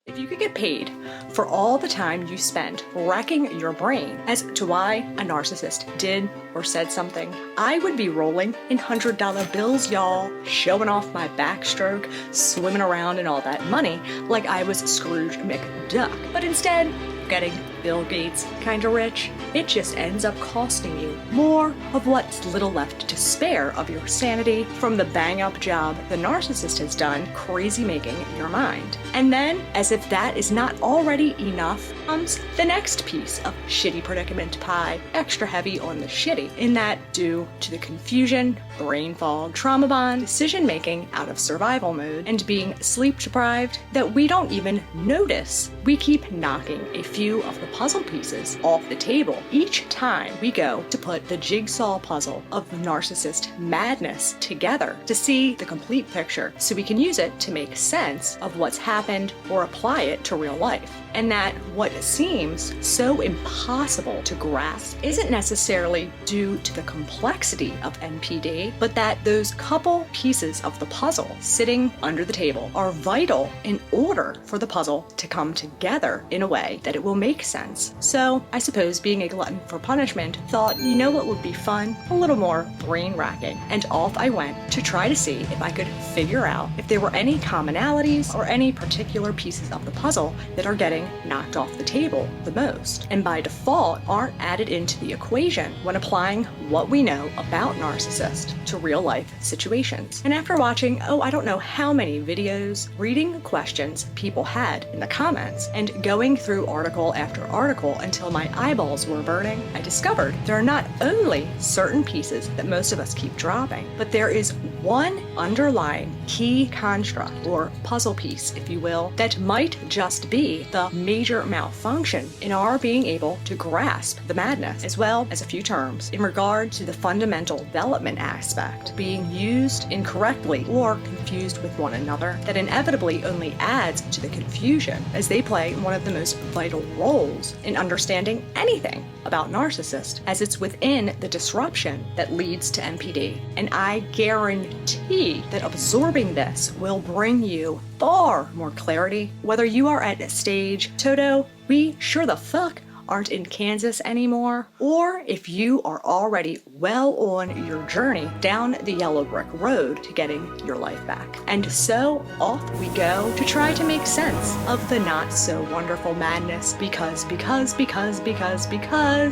If you could get paid for all the time you spent racking your brain as to why a narcissist did or said something, I would be rolling in $100 bills, y'all, showing off my backstroke, swimming around in all that money like I was Scrooge McDuck. But instead, getting Bill Gates kinda rich, it just ends up costing you more of what's little left to spare of your sanity from the bang-up job the narcissist has done crazy making your mind. And then, as if that is not already enough, comes the next piece of shitty predicament pie, extra heavy on the shitty, in that due to the confusion, brain fog, trauma bond, decision making out of survival mode, and being sleep deprived, that we don't even notice we keep knocking a few of the puzzle pieces off the table each time we go to put the jigsaw puzzle of narcissist madness together to see the complete picture so we can use it to make sense of what's happened or apply it to real life. And that what seems so impossible to grasp isn't necessarily due to the complexity of NPD, but that those couple pieces of the puzzle sitting under the table are vital in order for the puzzle to come together in a way that it will make sense. So I suppose, being a glutton for punishment, thought, you know what would be fun? A little more brain racking. And off I went to try to see if I could figure out if there were any commonalities or any particular pieces of the puzzle that are getting knocked off the table the most, and by default aren't added into the equation when applying what we know about narcissists to real life situations. And after watching, I don't know how many videos, reading the questions people had in the comments, and going through article after article until my eyeballs were burning, I discovered there are not only certain pieces that most of us keep dropping, but there is one underlying key construct, or puzzle piece, if you will, that might just be the major malfunction in our being able to grasp the madness, as well as a few terms in regard to the fundamental development aspect being used incorrectly or confused with one another, that inevitably only adds to the confusion, as they play one of the most vital roles in understanding anything about narcissists, as it's within the disruption that leads to NPD. And I guarantee that absorbing this will bring you far more clarity, whether you are at stage Toto, we sure the fuck aren't in Kansas anymore, or if you are already well on your journey down the yellow brick road to getting your life back. And so off we go to try to make sense of the not so wonderful madness, because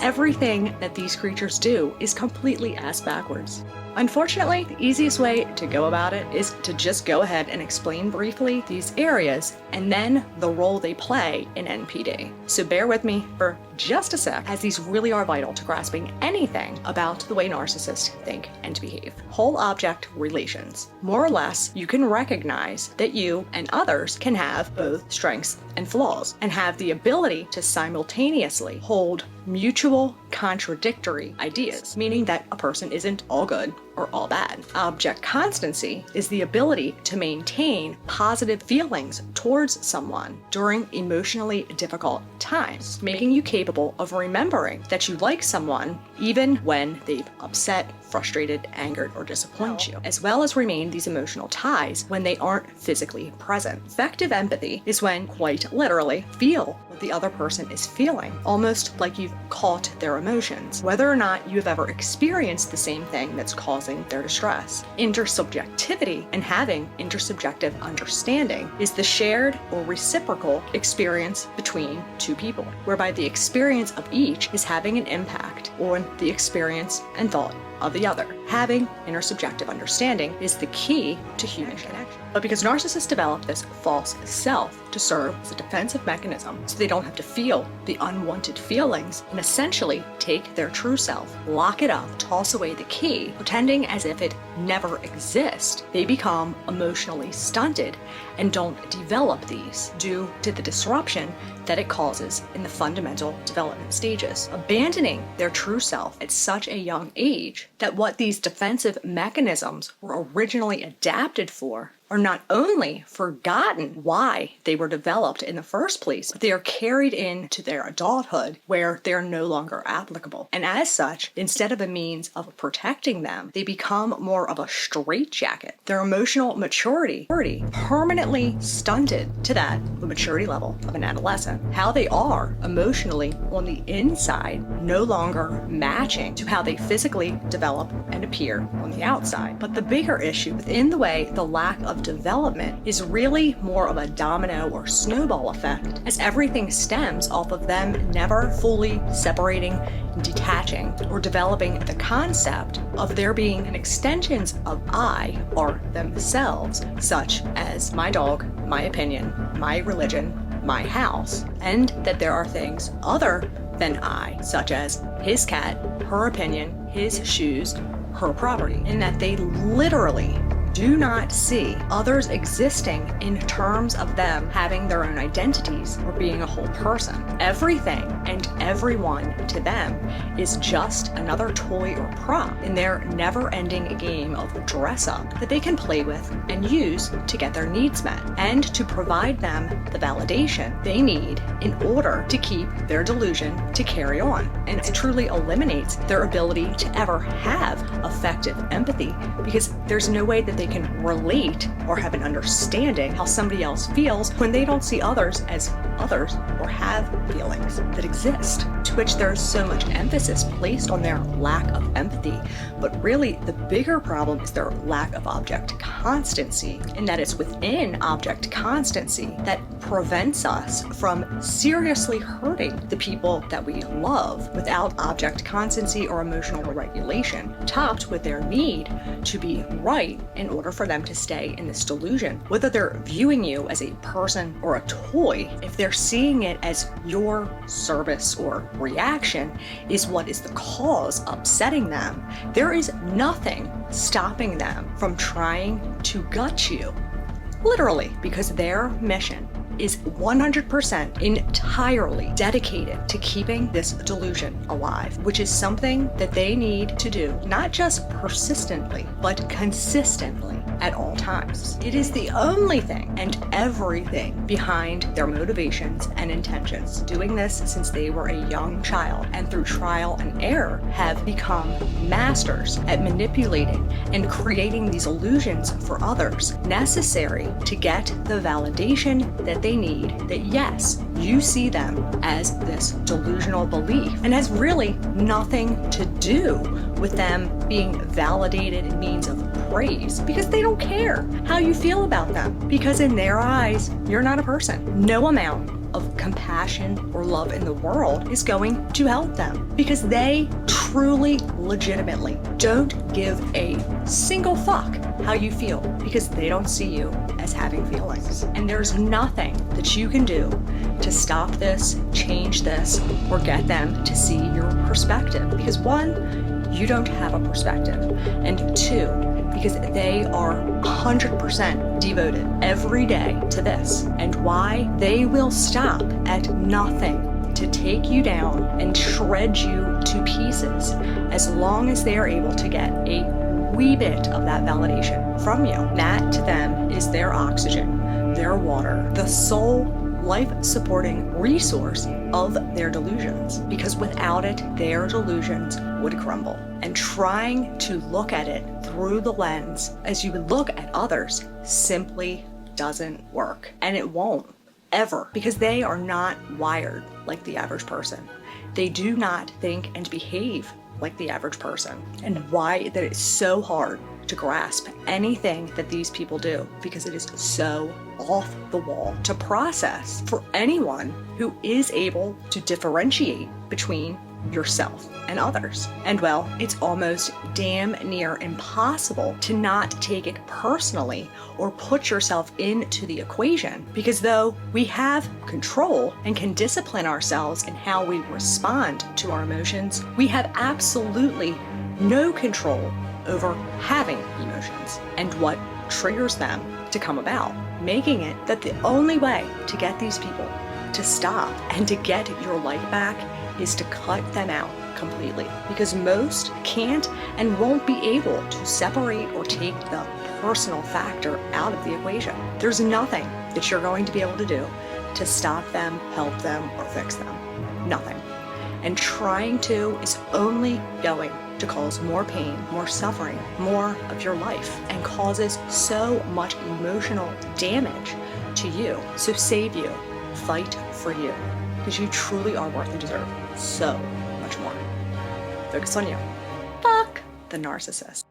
everything that these creatures do is completely ass backwards. Unfortunately, the easiest way to go about it is to just go ahead and explain briefly these areas and then the role they play in NPD. So bear with me for just a sec, as these really are vital to grasping anything about the way narcissists think and behave. Whole object relations. More or less, you can recognize that you and others can have both strengths and flaws, and have the ability to simultaneously hold mutual contradictory ideas, meaning that a person isn't all good or all bad. Object constancy is the ability to maintain positive feelings towards someone during emotionally difficult times, making you capable of remembering that you like someone even when they've upset, frustrated, angered, or disappointed you, as well as remain these emotional ties when they aren't physically present. Effective empathy is when, quite literally, feel what the other person is feeling, almost like you've caught their emotions, whether or not you have ever experienced the same thing that's causing their distress. Intersubjectivity and having intersubjective understanding is the shared or reciprocal experience between two people, whereby the experience of each is having an impact on the experience and thought of the other. Having intersubjective understanding is the key to human connection. But because narcissists develop this false self to serve as a defensive mechanism, so they don't have to feel the unwanted feelings, and essentially take their true self, lock it up, toss away the key, pretending as if it never exists, they become emotionally stunted and don't develop these due to the disruption that it causes in the fundamental development stages, abandoning their true self at such a young age that what these defensive mechanisms were originally adapted for are not only forgotten why they were developed in the first place, but they are carried into their adulthood where they are no longer applicable. And as such, instead of a means of protecting them, they become more of a straitjacket. Their emotional maturity permanently stunted to that the maturity level of an adolescent. How they are emotionally on the inside no longer matching to how they physically develop and appear on the outside. But the bigger issue within the way the lack of development is really more of a domino or snowball effect, as everything stems off of them never fully separating, detaching, or developing the concept of there being an extensions of I or themselves, such as my dog, my opinion, my religion, my house, and that there are things other than I, such as his cat, her opinion, his shoes, her property, and that they literally do not see others existing in terms of them having their own identities or being a whole person. Everything and everyone to them is just another toy or prop in their never-ending game of dress-up that they can play with and use to get their needs met and to provide them the validation they need in order to keep their delusion to carry on. And it truly eliminates their ability to ever have effective empathy, because there's no way that they can relate or have an understanding how somebody else feels when they don't see others as others or have feelings that exist, to which there's so much emphasis placed on their lack of empathy. But really the bigger problem is their lack of object constancy, in that it's within object constancy that prevents us from seriously hurting the people that we love without object constancy or emotional regulation, topped with their need to be right in order for them to stay in this delusion. Whether they're viewing you as a person or a toy, if they're seeing it as your service or reaction is what is the cause upsetting them, there is nothing stopping them from trying to gut you. Literally, because their mission is 100% entirely dedicated to keeping this delusion alive, which is something that they need to do, not just persistently, but consistently at all times. It is the only thing and everything behind their motivations and intentions. Doing this since they were a young child, and through trial and error have become masters at manipulating and creating these illusions for others, necessary to get the validation that they need that yes, you see them as this delusional belief, and has really nothing to do with them being validated in means of praise, because they don't care how you feel about them, because in their eyes, you're not a person. No amount of compassion or love in the world is going to help them, because they truly, legitimately don't give a single fuck how you feel, because they don't see you as having feelings. And there's nothing that you can do to stop this, change this, or get them to see your perspective, because one, you don't have a perspective, and two, because they are 100% devoted every day to this, and why they will stop at nothing to take you down and shred you to pieces as long as they are able to get a wee bit of that validation from you. That to them is their oxygen, their water, the sole life-supporting resource of their delusions, because without it, their delusions would crumble. And trying to look at it through the lens as you would look at others simply doesn't work. And it won't, ever, because they are not wired like the average person. They do not think and behave like the average person. And why that it's so hard to grasp anything that these people do, because it is so off the wall to process for anyone who is able to differentiate between yourself and others. And well, it's almost damn near impossible to not take it personally or put yourself into the equation, because though we have control and can discipline ourselves in how we respond to our emotions, we have absolutely no control over having emotions and what triggers them to come about, making it that the only way to get these people to stop and to get your life back is to cut them out completely, because most can't and won't be able to separate or take the personal factor out of the equation. There's nothing that you're going to be able to do to stop them, help them, or fix them. Nothing. And trying to is only going to cause more pain, more suffering, more of your life, and causes so much emotional damage to you. So save you. Fight for you. Because you truly are worth and deserve so much more. Focus on you. Fuck the narcissist.